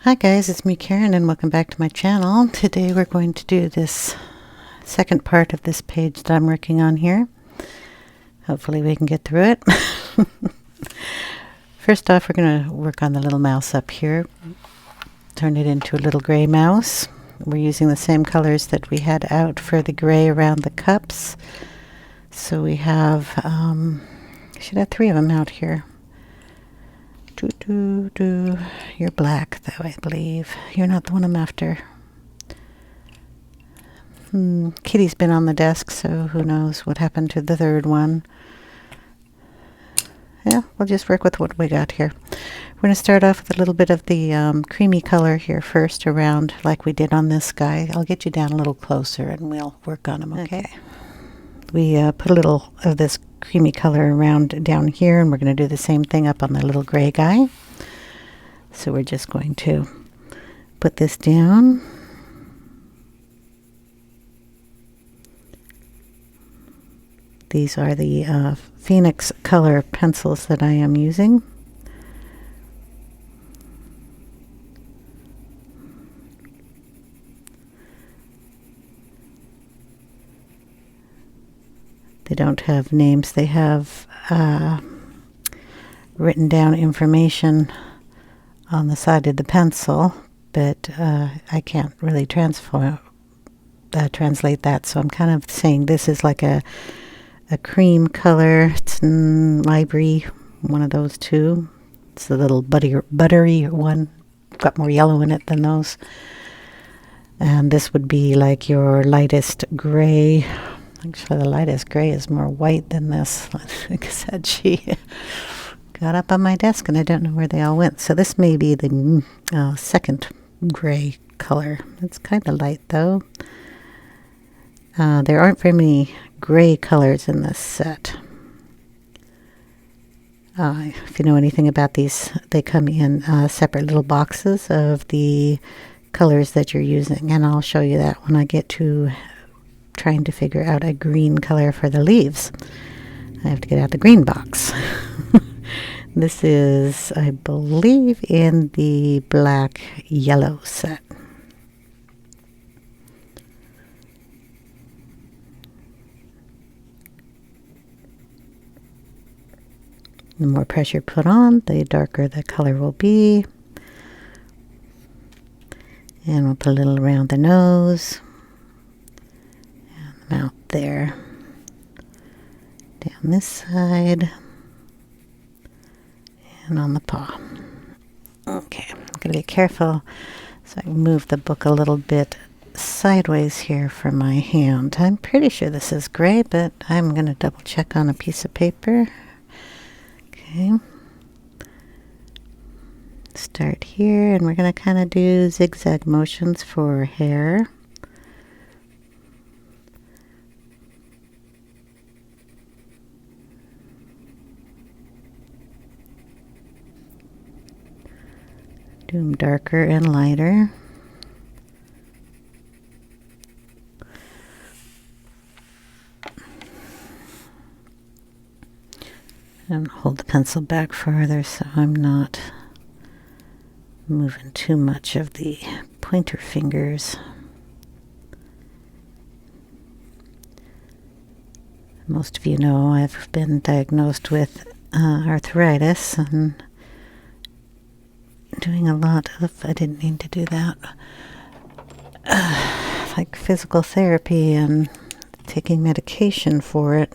Hi guys, it's me Karen and welcome back to my channel. Today we're going to do this second part of this page that I'm working on here. Hopefully we can get through it. First off, we're going to work on the little mouse up here. Turn it into a little gray mouse. We're using the same colors that we had out for the gray around the cups. So we have, should have 3 of them out here. You're black, though, I believe. You're not the one I'm after. Kitty's been on the desk, so who knows what happened to the third one. Yeah, we'll just work with what we got here. We're going to start off with a little bit of the creamy color here first around, like we did on this guy. I'll get you down a little closer and we'll work on them, okay? We put a little of this creamy color around down here, and we're going to do the same thing up on the little gray guy. So we're just going to put this down. These are the Phoenixcolor pencils that I am using. They don't have names. They have written down information on the side of the pencil, but I can't really translate that. So I'm kind of saying this is like a cream color. It's library, one of those two. It's the little buttery one. Got more yellow in it than those. And this would be like your lightest gray. Actually, the lightest gray is more white than this. Like I said, she got up on my desk and I don't know where they all went. So this may be the second gray color. It's kind of light though. There aren't very many gray colors in this set. If you know anything about these, they come in separate little boxes of the colors that you're using. And I'll show you that when I get to trying to figure out a green color for the leaves. I have to get out the green box. This is, I believe, in the black yellow set. The more pressure put on, the darker the color will be. And we'll put a little around the nose. Out there, down this side, and on the paw. Okay, I'm going to be careful so I can move the book a little bit sideways here for my hand. I'm pretty sure this is gray, but I'm going to double check on a piece of paper. Okay. Start here, and we're going to kind of do zigzag motions for hair. Do them darker and lighter. And hold the pencil back further so I'm not moving too much of the pointer fingers. Most of you know I've been diagnosed with arthritis and doing a lot of, I didn't mean to do that, like physical therapy and taking medication for it.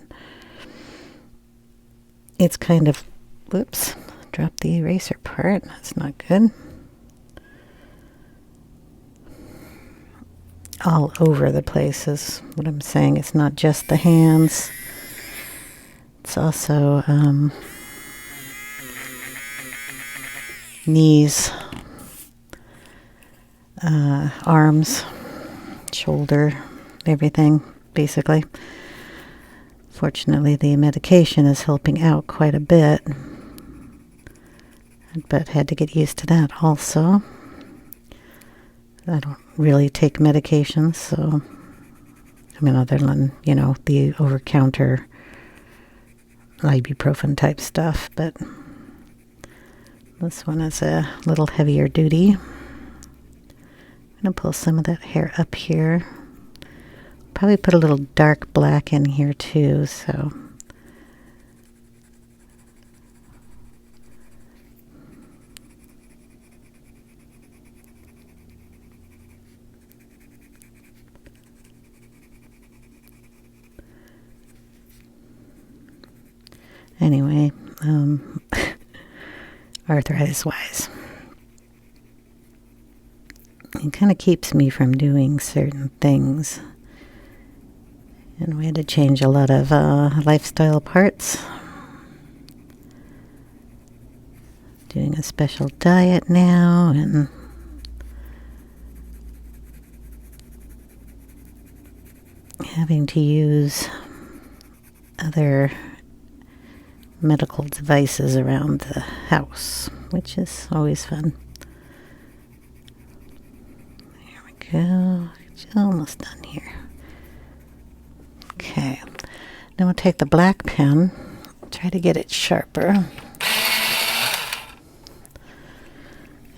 It's kind of, whoops, dropped the eraser part. That's not good. All over the place is what I'm saying. It's not just the hands. It's also knees, arms, shoulder, everything, basically. Fortunately, the medication is helping out quite a bit, but had to get used to that also. I don't really take medications, so, I mean, other than, you know, the over-counter ibuprofen type stuff, but this one is a little heavier duty. gonna pull some of that hair up here. Probably put a little dark black in here too, so. Anyway, arthritis-wise, it kind of keeps me from doing certain things. And we had to change a lot of lifestyle parts. Doing a special diet now, and having to use other medical devices around the house, which is always fun. There we go. Almost done here. Okay. Then we'll take the black pen, try to get it sharper.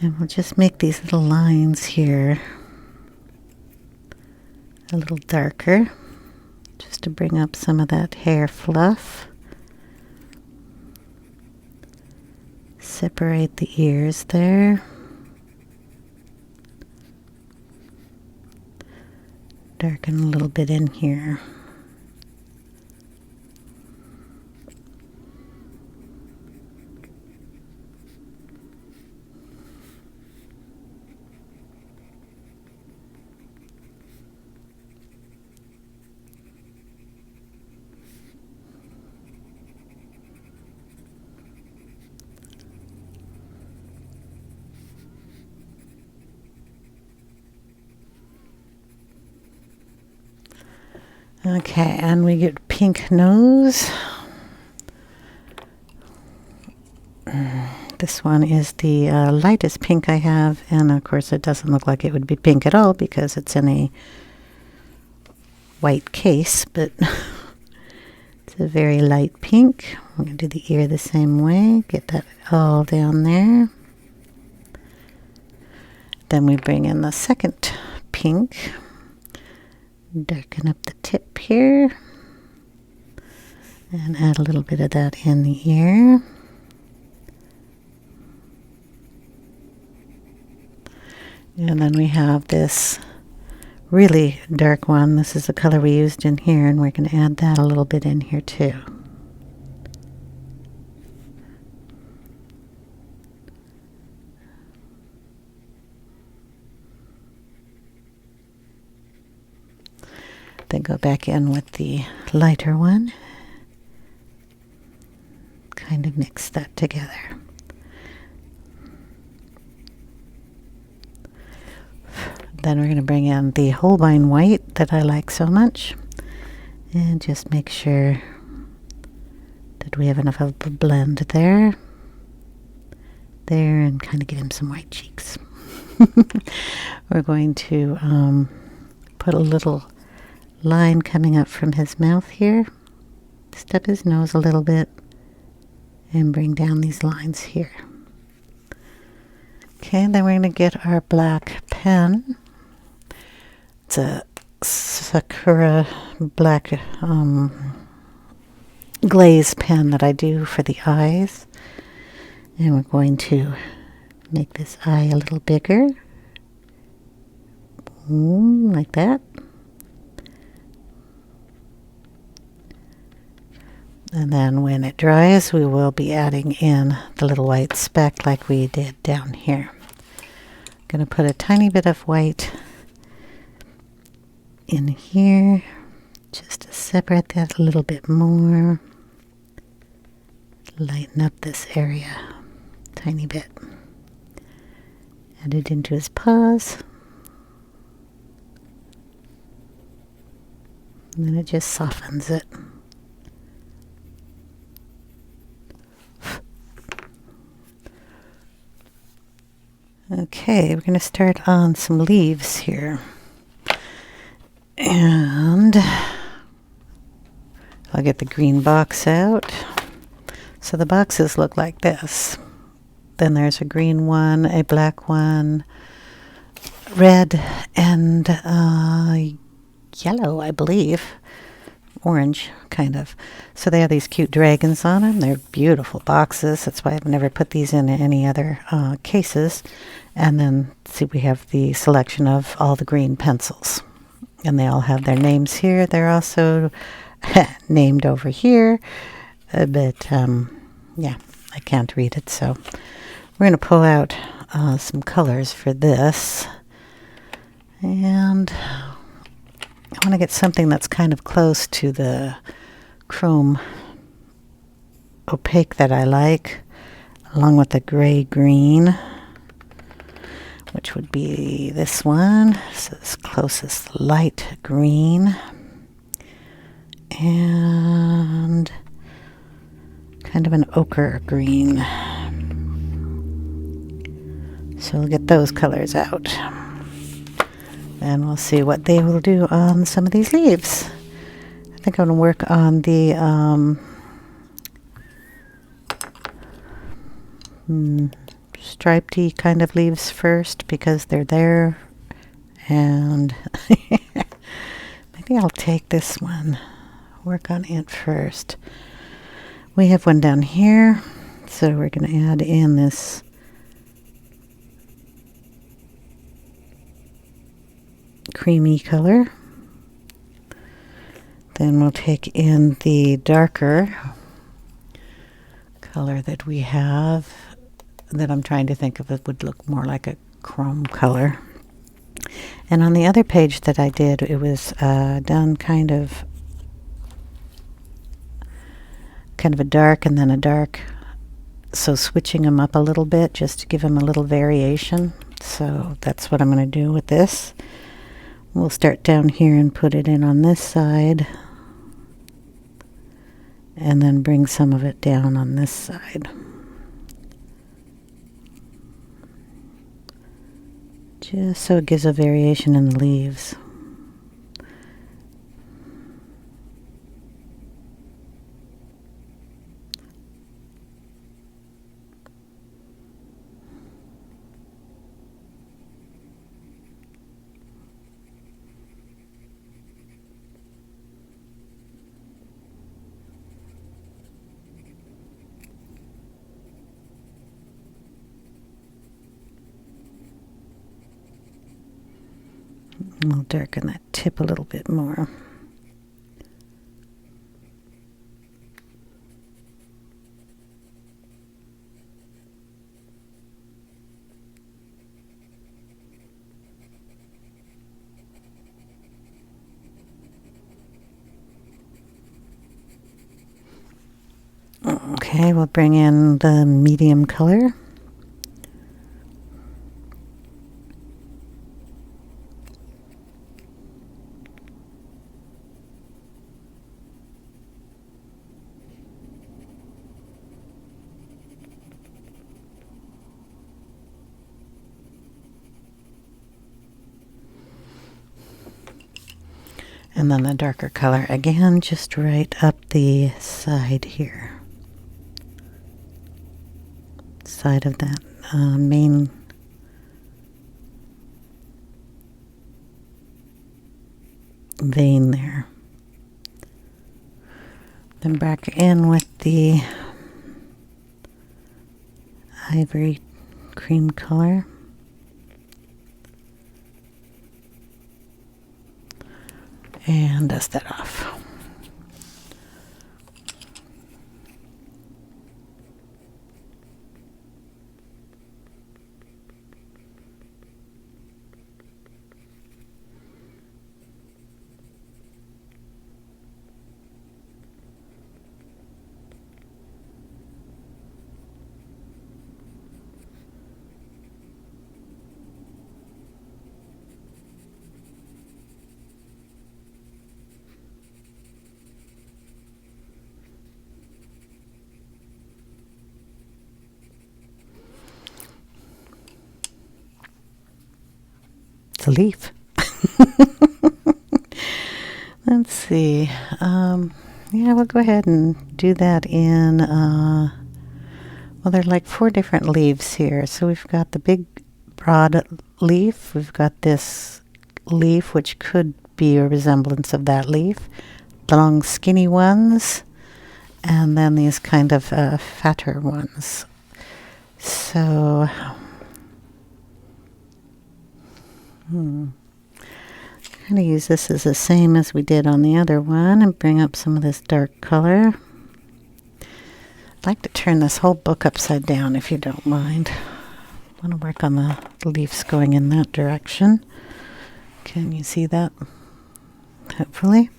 And we'll just make these little lines here a little darker, just to bring up some of that hair fluff. Separate the ears there. Darken a little bit in here. Okay, and we get pink nose. This one is the lightest pink I have, and of course it doesn't look like it would be pink at all because it's in a white case, but it's a very light pink. I'm going to do the ear the same way, get that all down there. Then we bring in the second pink. Darken up the tip here and add a little bit of that in the ear. And then we have this really dark one. This is the color we used in here, and we're going to add that a little bit in here too. Then go back in with the lighter one. Kind of mix that together. Then we're going to bring in the Holbein white that I like so much. And just make sure that we have enough of a blend there. There, and kind of give him some white cheeks. We're going to put a little line coming up from his mouth here, step his nose a little bit, and bring down these lines here. Okay, then we're going to get our black pen. It's a Sakura black glaze pen that I do for the eyes, and we're going to make this eye a little bigger, like that. And then when it dries, we will be adding in the little white speck like we did down here. I'm going to put a tiny bit of white in here, just to separate that a little bit more. Lighten up this area a tiny bit. Add it into his paws. And then it just softens it. Okay, we're going to start on some leaves here. And I'll get the green box out. So the boxes look like this. Then there's a green one, a black one, red and yellow, I believe. Orange, kind of. So they have these cute dragons on them. They're beautiful boxes. That's why I've never put these in any other cases. And then, see, we have the selection of all the green pencils. And they all have their names here. They're also named over here. But, yeah, I can't read it. So we're going to pull out some colors for this. And I want to get something that's kind of close to the chrome opaque that I like, along with the gray-green, which would be this one. So it's closest light green. And kind of an ochre green. So we'll get those colors out. And we'll see what they will do on some of these leaves. I think I'm going to work on the stripedy kind of leaves first because they're there. And maybe I'll take this one, work on it first. We have one down here, so we're going to add in this creamy color. Then we'll take in the darker color that we have that I'm trying to think of. It would look more like a chrome color. And on the other page that I did, it was done kind of a dark and then a dark, so switching them up a little bit just to give them a little variation. So that's what I'm going to do with this. We'll start down here and put it in on this side, and then bring some of it down on this side. Just so it gives a variation in the leaves. We'll darken that tip a little bit more. Okay, we'll bring in the medium color. And then the darker color again, just right up the side here. Side of that main vein there. Then back in with the ivory cream color. And dust that off. A leaf. Let's see. Yeah, we'll go ahead and do that in, well, there are like 4 different leaves here. So we've got the big broad leaf. We've got this leaf which could be a resemblance of that leaf. The long skinny ones, and then these kind of fatter ones. So I'm going to use this as the same as we did on the other one and bring up some of this dark color. I'd like to turn this whole book upside down if you don't mind. I want to work on the leaves going in that direction. Can you see that? Hopefully.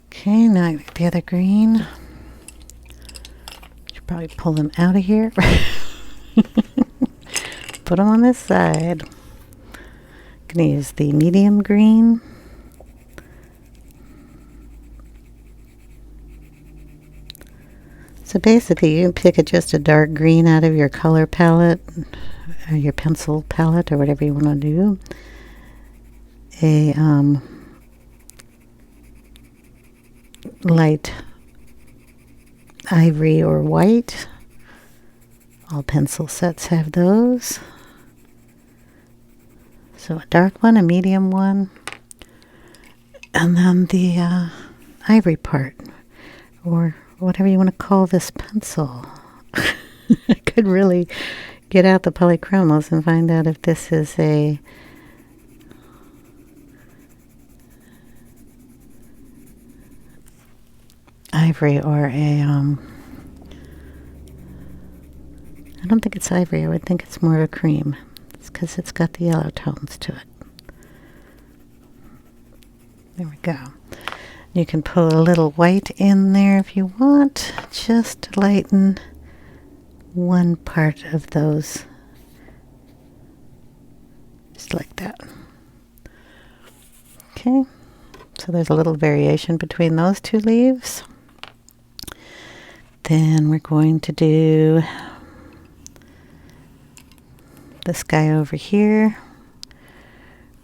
Okay, now I got the other green. Should probably pull them out of here. Put them on this side. Gonna use the medium green. So basically you can pick just a dark green out of your color palette, or your pencil palette, or whatever you want to do. A light ivory or white. All pencil sets have those. So a dark one, a medium one, and then the ivory part, or whatever you want to call this pencil. I could really get out the polychromos and find out if this is a ivory or a I don't think it's ivory. I would think it's more of a cream. It's because it's got the yellow tones to it. There we go. You can pull a little white in there if you want, just to lighten one part of those. Just like that. Okay, so there's a little variation between those two leaves. Then we're going to do this guy over here.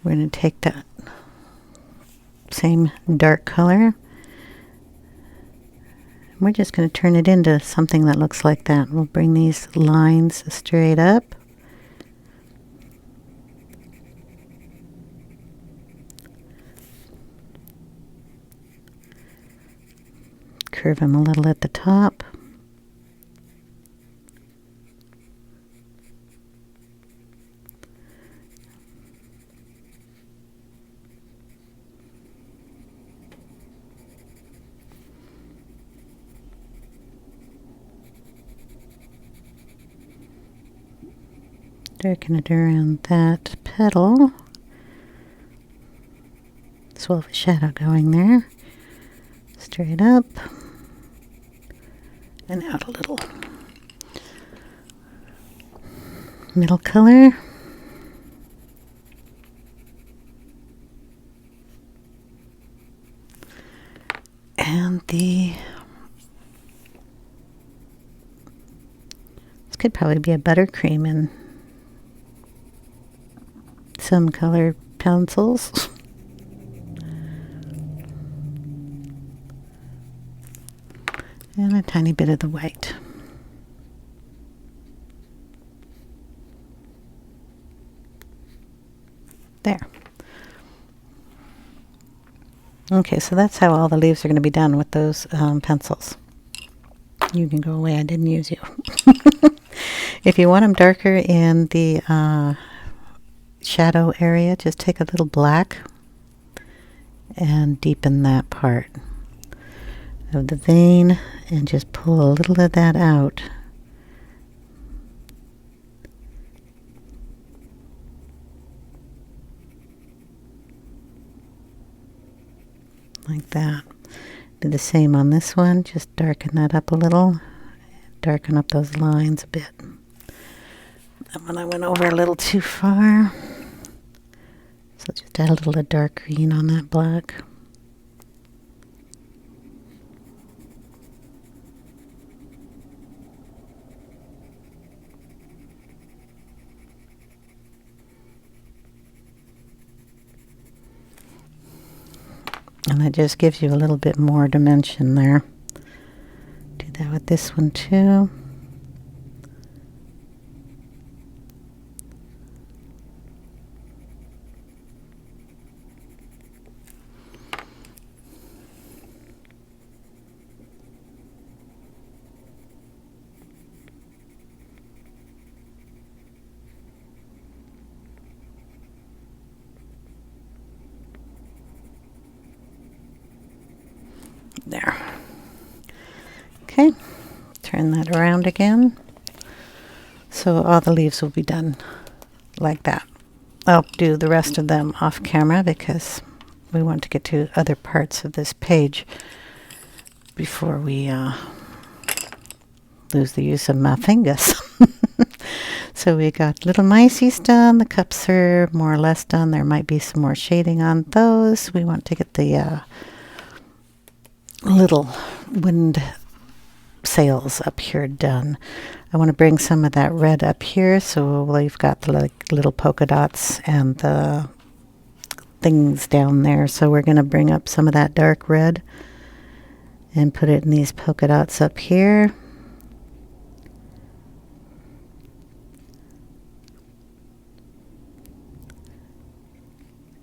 We're going to take that same dark color. We're just going to turn it into something that looks like that. We'll bring these lines straight up. Curve them a little at the top. Darken it around that petal. As well as a shadow going there. Straight up. And out a little. Middle color. And this could probably be a buttercream in some color pencils. And a tiny bit of the white. There. Okay, so that's how all the leaves are going to be done with those pencils. You can go away, I didn't use you. If you want them darker in the shadow area, just take a little black and deepen that part of the vein and just pull a little of that out. Like that. Do the same on this one, just darken that up a little, darken up those lines a bit. That one I went over a little too far, so just add a little dark green on that black. And that just gives you a little bit more dimension there. Do that with this one too. There. Okay, turn that around again. So all the leaves will be done like that. I'll do the rest of them off camera because we want to get to other parts of this page before we lose the use of my fingers. So we got little mices done. The cups are more or less done. There might be some more shading on those. We want to get the little wind sails up here done. I want to bring some of that red up here, so we've got the little polka dots and the things down there. So we're going to bring up some of that dark red and put it in these polka dots up here.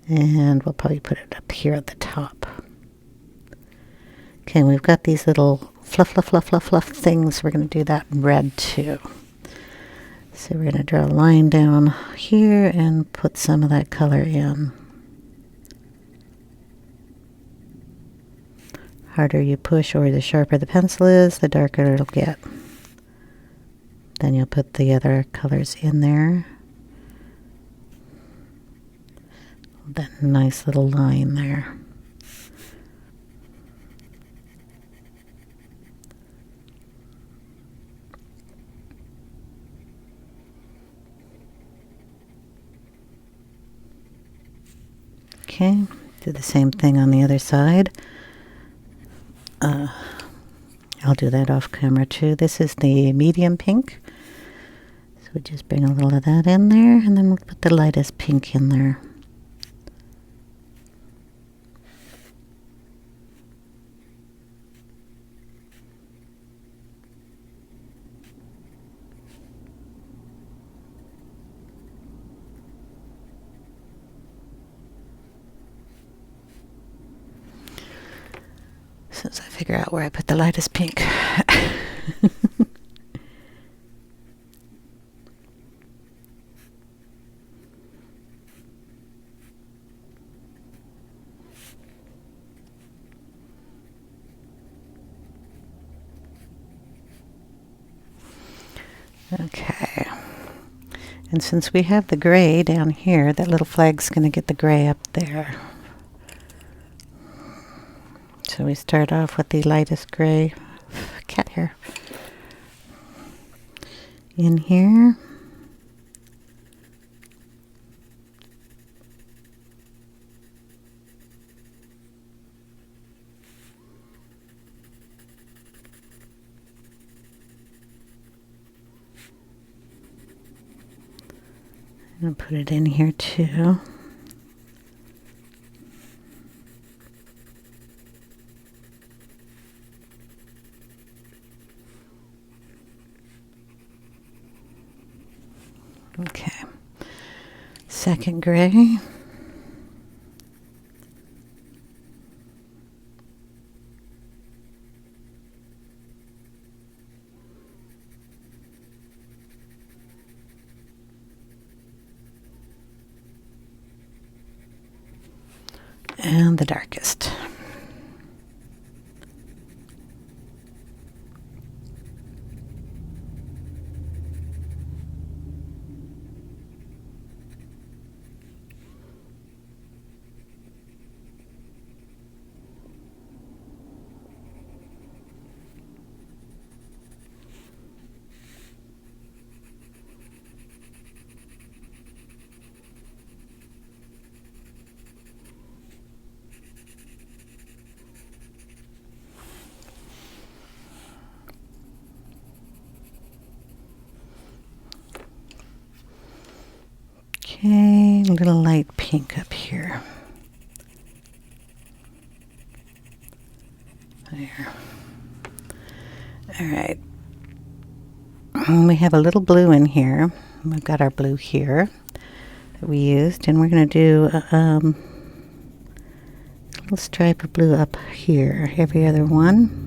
And we'll probably put it up here at the top. Okay, we've got these little fluff things. We're going to do that in red too. So we're going to draw a line down here and put some of that color in. Harder you push or the sharper the pencil is, the darker it'll get. Then you'll put the other colors in there. That nice little line there. Okay, do the same thing on the other side. I'll do that off camera too. This is the medium pink. So we just bring a little of that in there, and then we'll put the lightest pink in there. Since I figure out where I put the lightest pink. Okay. And since we have the gray down here, that little flag's going to get the gray up there. So we start off with the lightest gray, cat hair, in here. And put it in here too. Okay, second gray. and the darkest. Okay, a little light pink up here. There. All right. We have a little blue in here. We've got our blue here that we used, and we're going to do a little stripe of blue up here, every other one.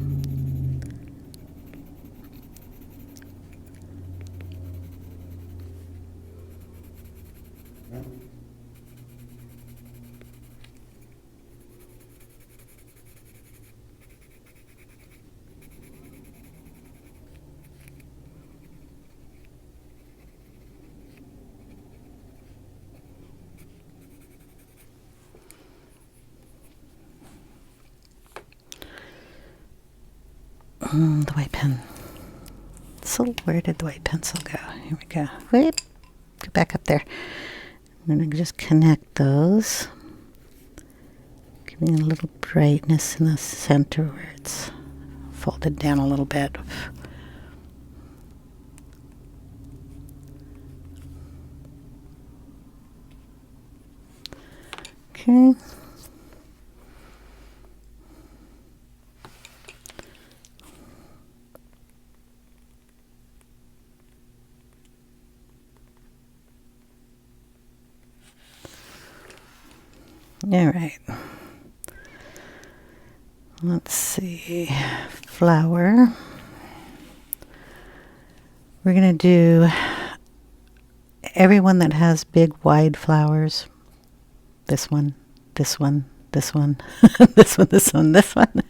The white pen. So where did the white pencil go? Here we go. Wait, go back up there. I'm going to just connect those, giving a little brightness in the center where it's folded down a little bit. Okay. All right. Let's see. Flower. We're going to do everyone that has big, wide flowers. This one, this one, this one, this one, this one, this one,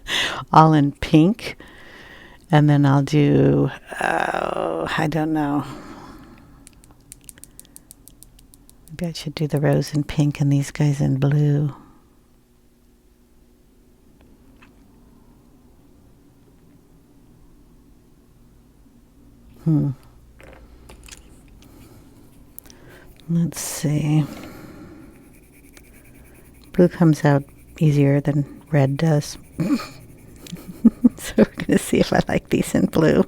all in pink. And then I'll do, I don't know. Maybe I should do the rose in pink and these guys in blue. Let's see. Blue comes out easier than red does. So we're going to see if I like these in blue.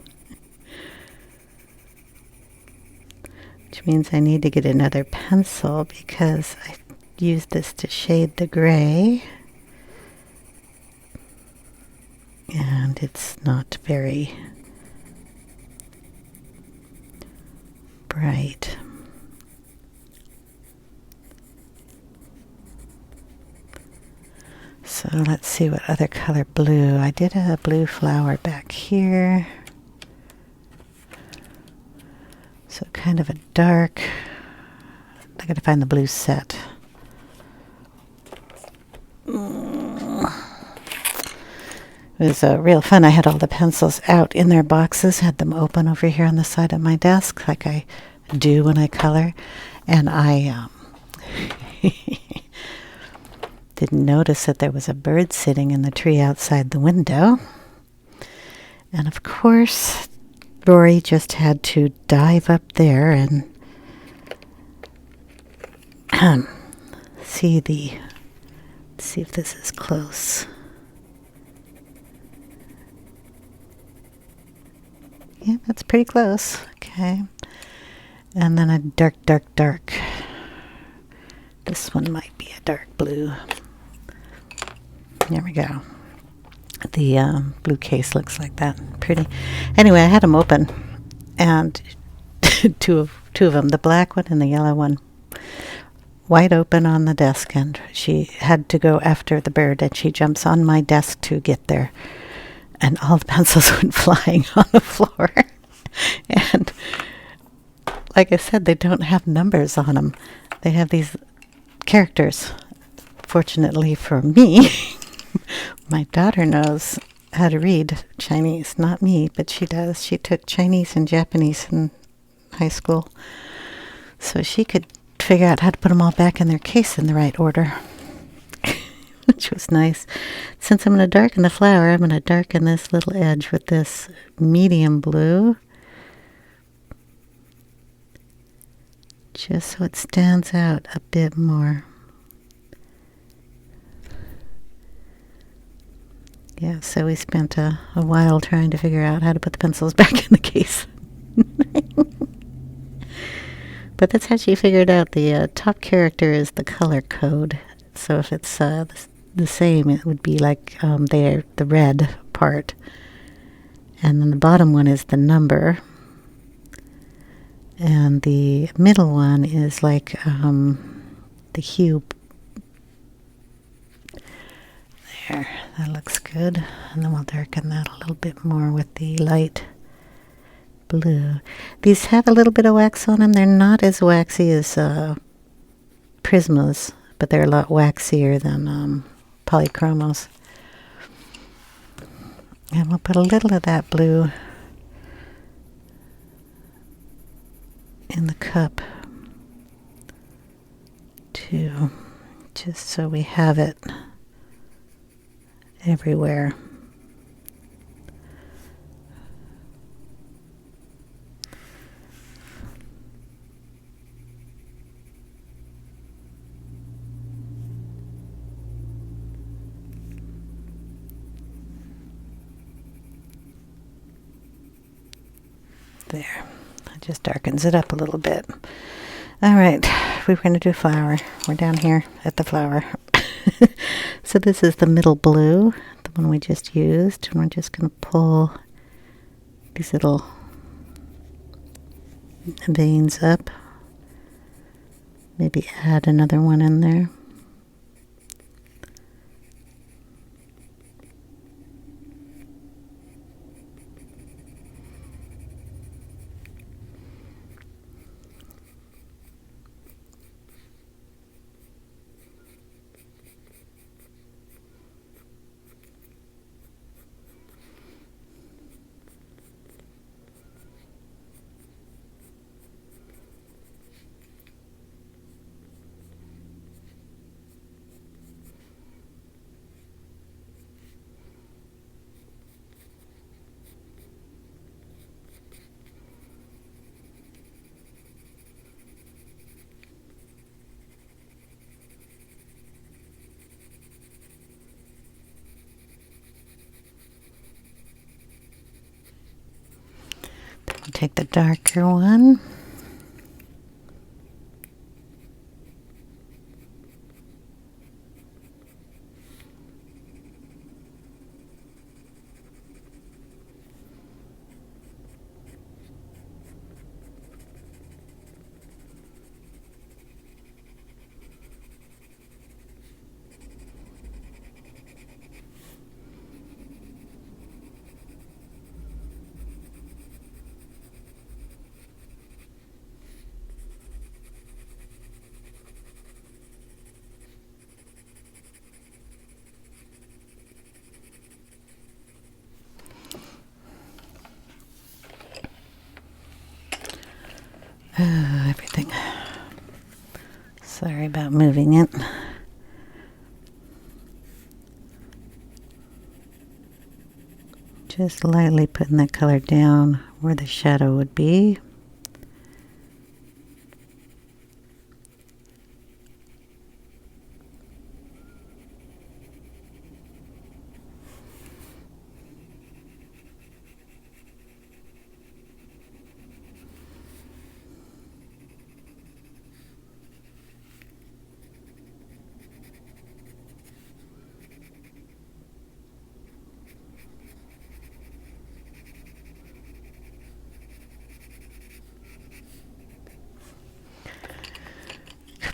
Which means I need to get another pencil because I used this to shade the gray. And it's not very bright. So let's see what other color blue. I did a blue flower back here. So kind of a dark. I gotta find the blue set. It was real fun. I had all the pencils out in their boxes, had them open over here on the side of my desk like I do when I color. And I didn't notice that there was a bird sitting in the tree outside the window. And of course, Rory just had to dive up there and see if this is close. Yeah, that's pretty close. Okay. And then a dark, dark, dark. This one might be a dark blue. There we go. The blue case looks like that. Pretty. Anyway, I had them open, and two of them, the black one and the yellow one, wide open on the desk, and she had to go after the bird, and she jumps on my desk to get there, and all the pencils went flying on the floor. And like I said, they don't have numbers on them. They have these characters fortunately for me, my daughter knows how to read Chinese. Not me, but she does. She took Chinese and Japanese in high school, so she could figure out how to put them all back in their case in the right order, which was nice. Since I'm going to darken the flower, I'm going to darken this little edge with this medium blue, just so it stands out a bit more. Yeah, so we spent a while trying to figure out how to put the pencils back in the case. But that's how she figured out the top character is the color code. So if it's the same, it would be like the red part. And then the bottom one is the number. And the middle one is like the hue. There, that looks good. And then we'll darken that a little bit more with the light blue. These have a little bit of wax on them. They're not as waxy as Prismas, but they're a lot waxier than polychromos. And we'll put a little of that blue in the cup too, just so we have it everywhere. There, it just darkens it up a little bit. All right, we're going to do flower. We're down here at the flower. So this is the middle blue, the one we just used, and we're just going to pull these little veins up. Maybe add another one in there. Take the darker one. Everything. Sorry about moving it. Just lightly putting that color down where the shadow would be.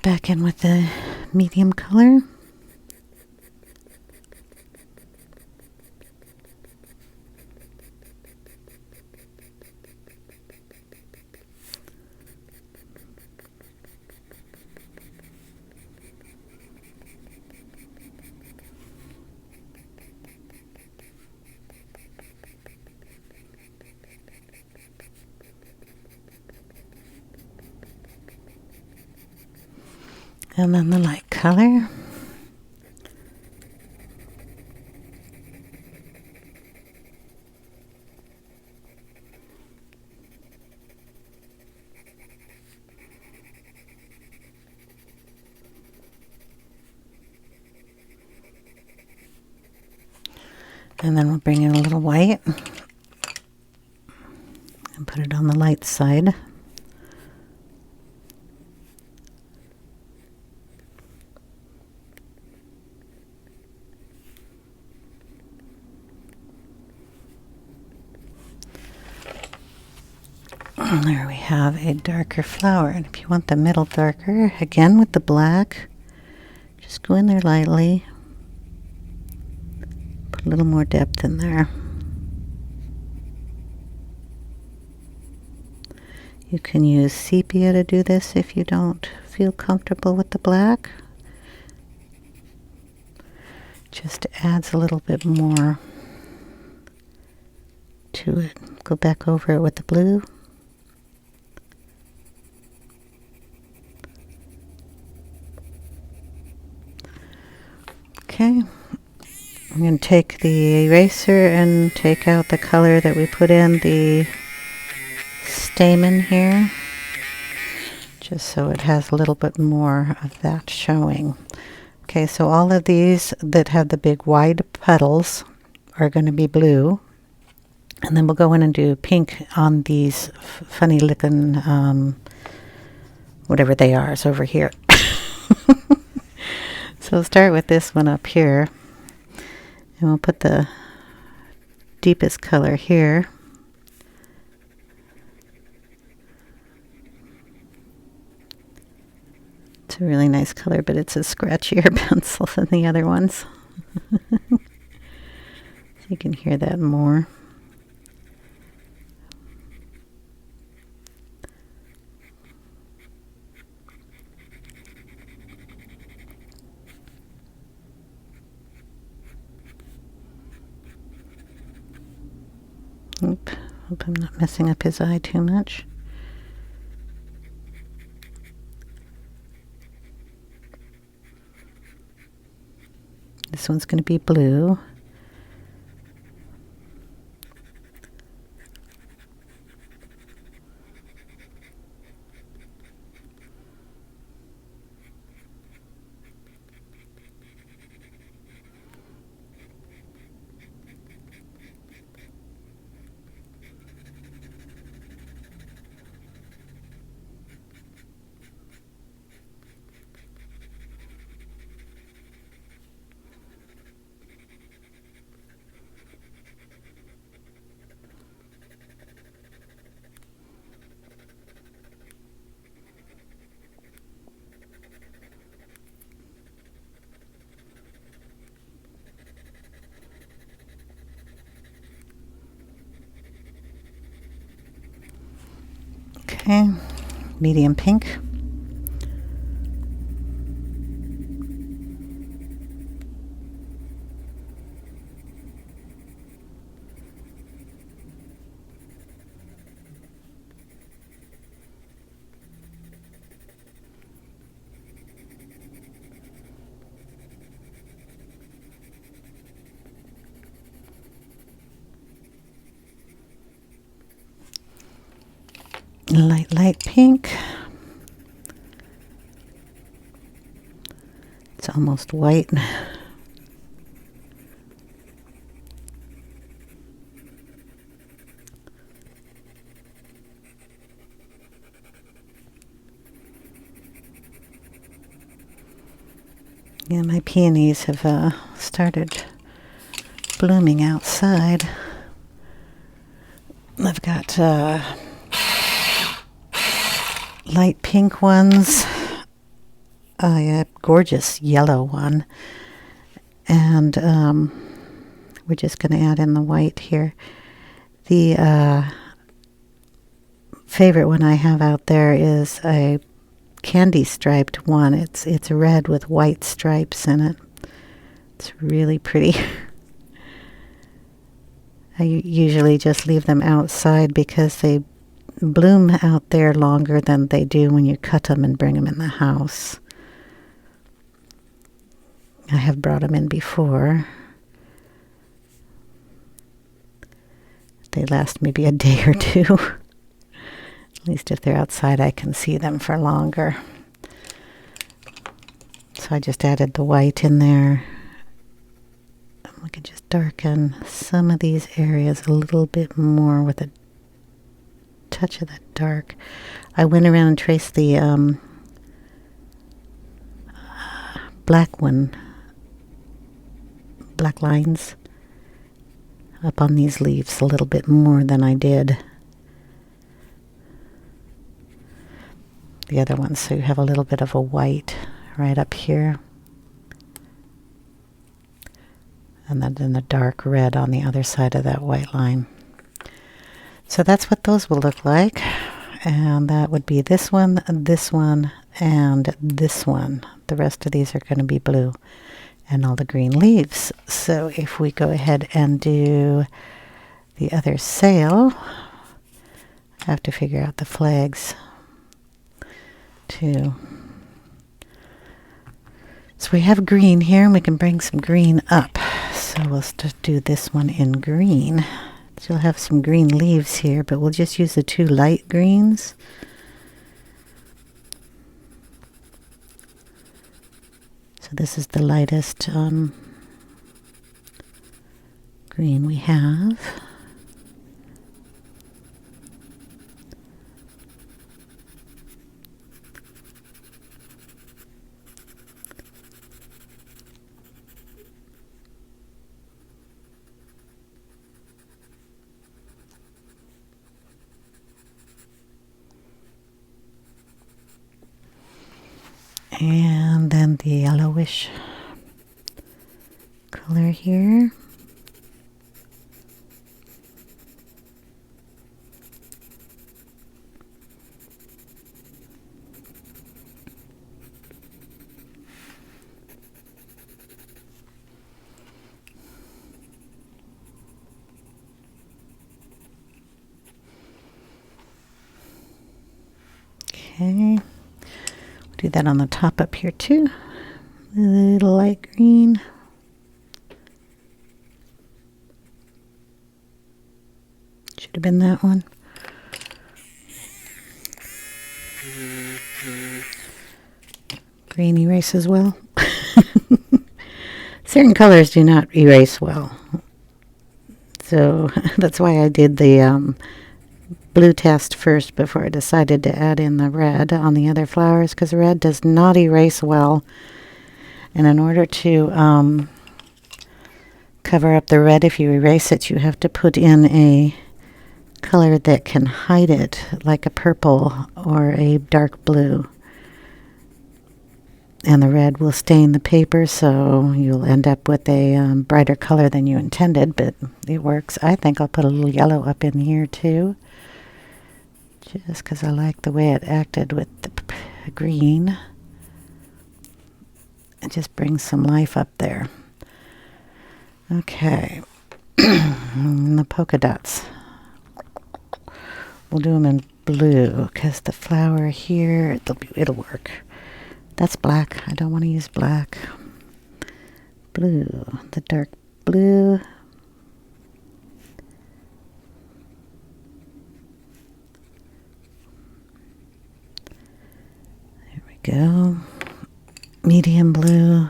Back in with the medium color. And then the light color. And then we'll bring in a little white and put it on the light side. And there we have a darker flower. And if you want the middle darker, again with the black, just go in there lightly. Put a little more depth in there. You can use sepia to do this if you don't feel comfortable with the black. Just adds a little bit more to it. Go back over it with the blue. Okay. I'm going to take the eraser and take out the color that we put in the stamen here, just so it has a little bit more of that showing. Okay, so all of these that have the big wide petals are going to be blue, and then we'll go in and do pink on these funny looking whatever they are is over here. So we'll start with this one up here, and we'll put the deepest color here. It's a really nice color, but it's a scratchier pencil than the other ones. So you can hear that more. Oop, hope I'm not messing up his eye too much. This one's going to be blue. Okay, medium pink. Light pink. It's almost white. Yeah, my peonies have started blooming outside. I've got light pink ones, a gorgeous yellow one, and we're just going to add in the white here. The favorite one I have out there is a candy striped one. It's red with white stripes in it. It's really pretty. I usually just leave them outside because they bloom out there longer than they do when you cut them and bring them in the house. I have brought them in before. They last maybe a day or two. At least if they're outside, I can see them for longer. So I just added the white in there. We could just darken some of these areas a little bit more with a touch of that dark. I went around and traced the black lines up on these leaves a little bit more than I did the other ones. So you have a little bit of a white right up here. And then a dark red on the other side of that white line. So that's what those will look like. And that would be this one, and this one. The rest of these are going to be blue and all the green leaves. So if we go ahead and do the other sail, I have to figure out the flags too. So we have green here, and we can bring some green up. So we'll do this one in green. So you'll have some green leaves here, but we'll just use the two light greens. So this is the lightest green we have. And then the yellowish color here. Okay. Do that on the top up here too. A little light green. Should have been that one. Green erases well. Certain colors do not erase well. So that's why I did the blue test first before I decided to add in the red on the other flowers, because red does not erase well. And in order to cover up the red, if you erase it, you have to put in a color that can hide it, like a purple or a dark blue. And the red will stain the paper, so you'll end up with a brighter color than you intended, but it works. I think I'll put a little yellow up in here too, just because I like the way it acted with the green. It just brings some life up there. Okay. And the polka dots. We'll do them in blue, because the flower here, it'll work. That's black. I don't want to use black. Blue. The dark blue. Go. Medium blue.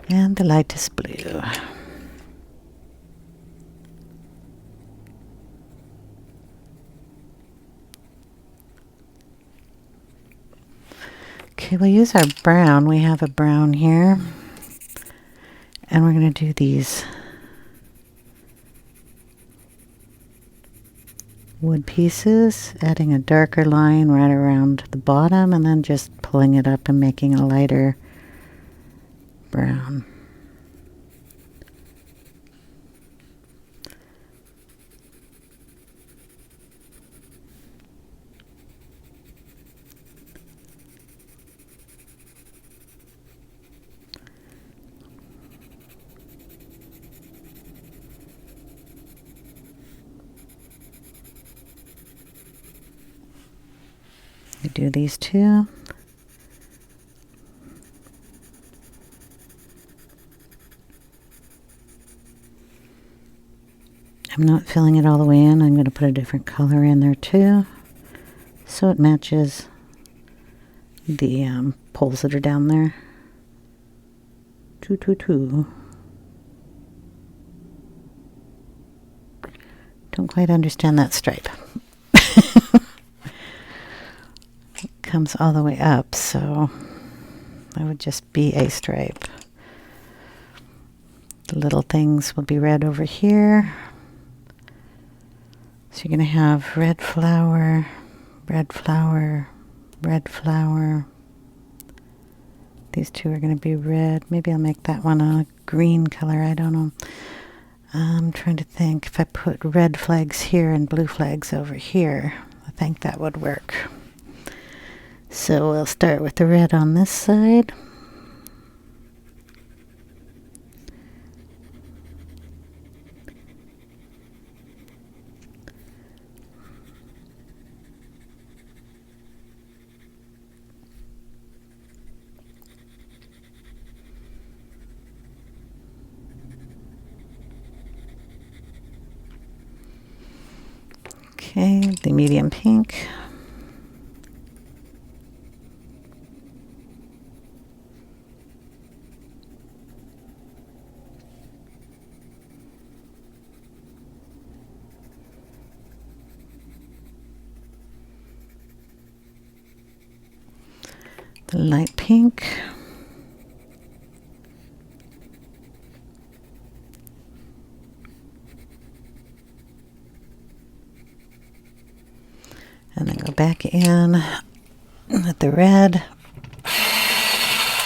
And the lightest blue. Okay, we'll use our brown. We have a brown here. And we're going to do these wood pieces, adding a darker line right around the bottom, and then just pulling it up and making a lighter brown. We do these two. I'm not filling it all the way in. I'm going to put a different color in there too, so it matches the poles that are down there. Two. Don't quite understand that stripe. It comes all the way up, so that would just be a stripe. The little things will be red over here. So you're going to have red flower, red flower, red flower. These two are going to be red. Maybe I'll make that one a green color. I don't know. I'm trying to think if I put red flags here and blue flags over here. I think that would work. So we'll start with the red on this side. Okay, the medium pink. The light pink. And then go back in with the red,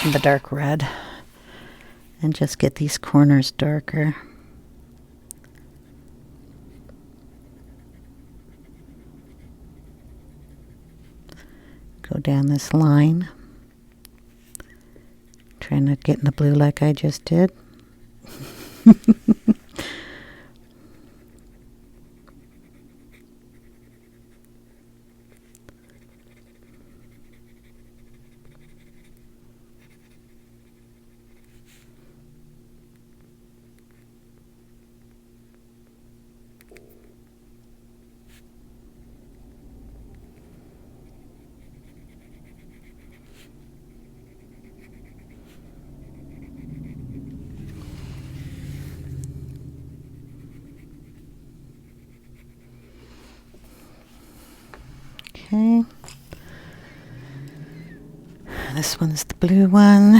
the dark red, and just get these corners darker. Go down this line. Try not to get in the blue like I just did. Okay. This one's the blue one.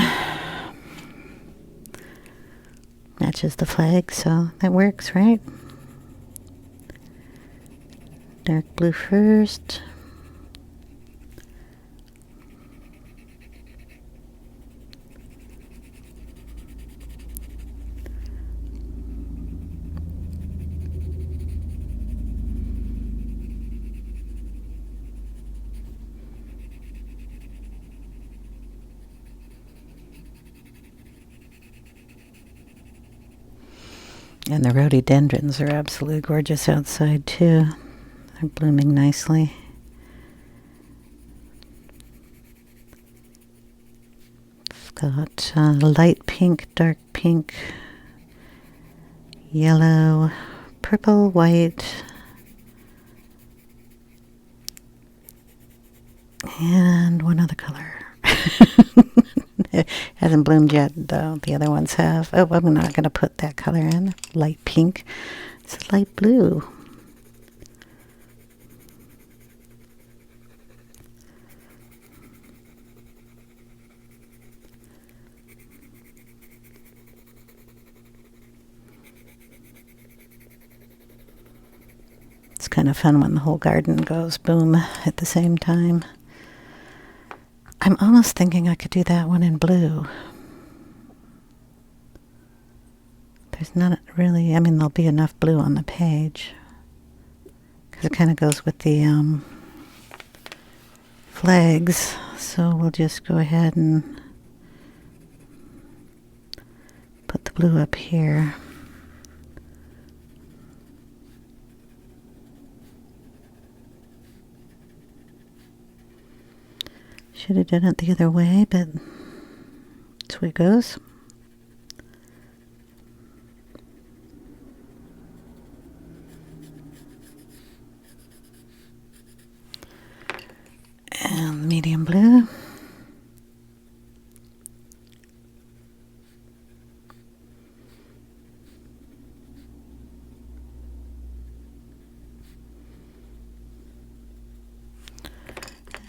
Matches the flag, so that works, right? Dark blue first. And the rhododendrons are absolutely gorgeous outside too. They're blooming nicely. It's got light pink, dark pink, yellow, purple, white, and one other color. It hasn't bloomed yet, though. The other ones have. Oh, I'm not going to put that color in. Light pink. It's light blue. It's kind of fun when the whole garden goes boom at the same time. I'm almost thinking I could do that one in blue. There's not really, I mean, there'll be enough blue on the page. Because it kind of goes with the flags. So we'll just go ahead and put the blue up here. Should have done it the other way, but that's where it goes. And medium blue.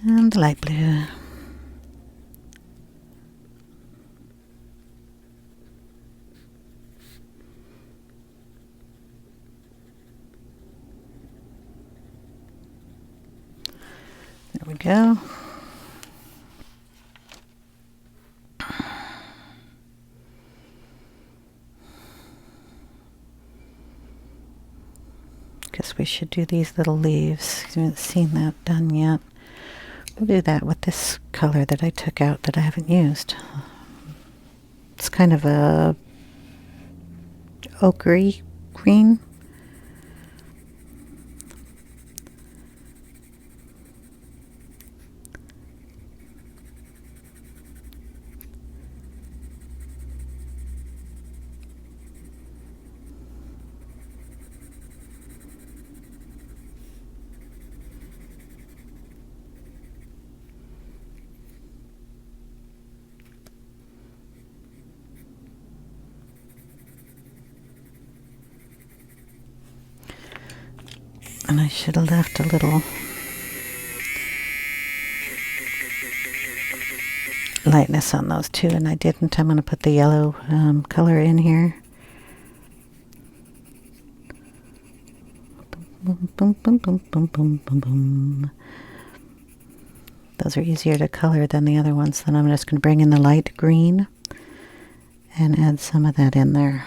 And the light blue. There we go. Guess we should do these little leaves. I haven't seen that done yet. We'll do that with this color that I took out that I haven't used. It's kind of a ochre green. And I should have left a little lightness on those too, and I didn't. I'm going to put the yellow color in here. Boom, boom, boom, boom, boom, boom, boom, boom. Those are easier to color than the other ones. Then I'm just going to bring in the light green and add some of that in there.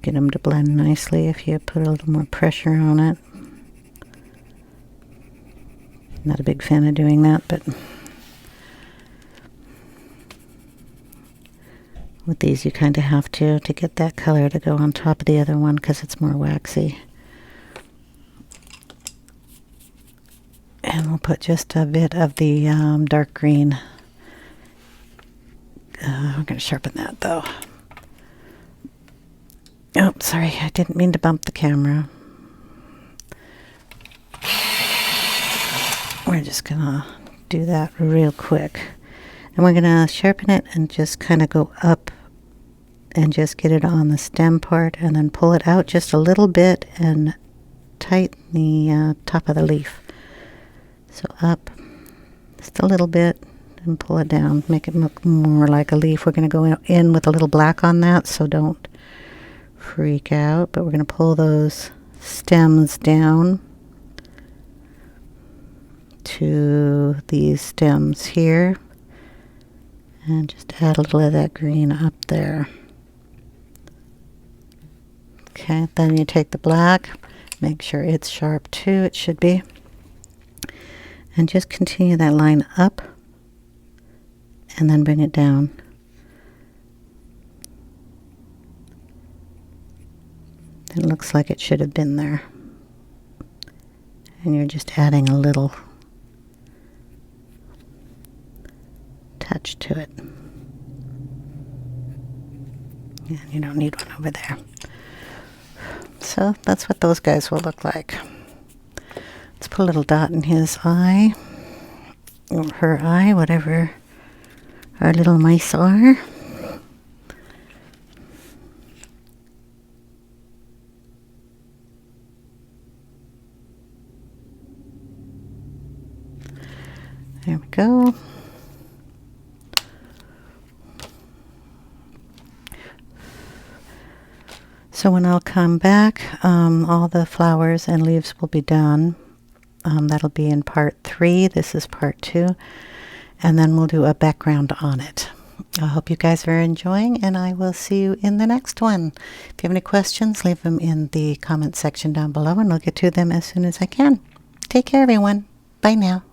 Get them to blend nicely if you put a little more pressure on it. Not a big fan of doing that, but with these you kind of have to get that color to go on top of the other one because it's more waxy. And we'll put just a bit of the dark green. We're going to sharpen that though. Oh, sorry, I didn't mean to bump the camera. We're just gonna do that real quick. And we're gonna sharpen it and just kind of go up and just get it on the stem part and then pull it out just a little bit and tighten the top of the leaf. So up just a little bit and pull it down, make it look more like a leaf. We're gonna go in with a little black on that, so don't freak out, but we're going to pull those stems down to these stems here and just add a little of that green up there. Okay, then you take the black, make sure it's sharp too, it should be, and just continue that line up and then bring it down. It looks like it should have been there. And you're just adding a little touch to it. And you don't need one over there. So that's what those guys will look like. Let's put a little dot in his eye, or her eye, whatever our little mice are. There we go. So when I'll come back, all the flowers and leaves will be done. That'll be in part 3. This is part 2. and then we'll do a background on it. I hope you guys are enjoying, and I will see you in the next one. If you have any questions, leave them in the comment section down below, and I'll get to them as soon as I can. Take care, everyone. Bye now.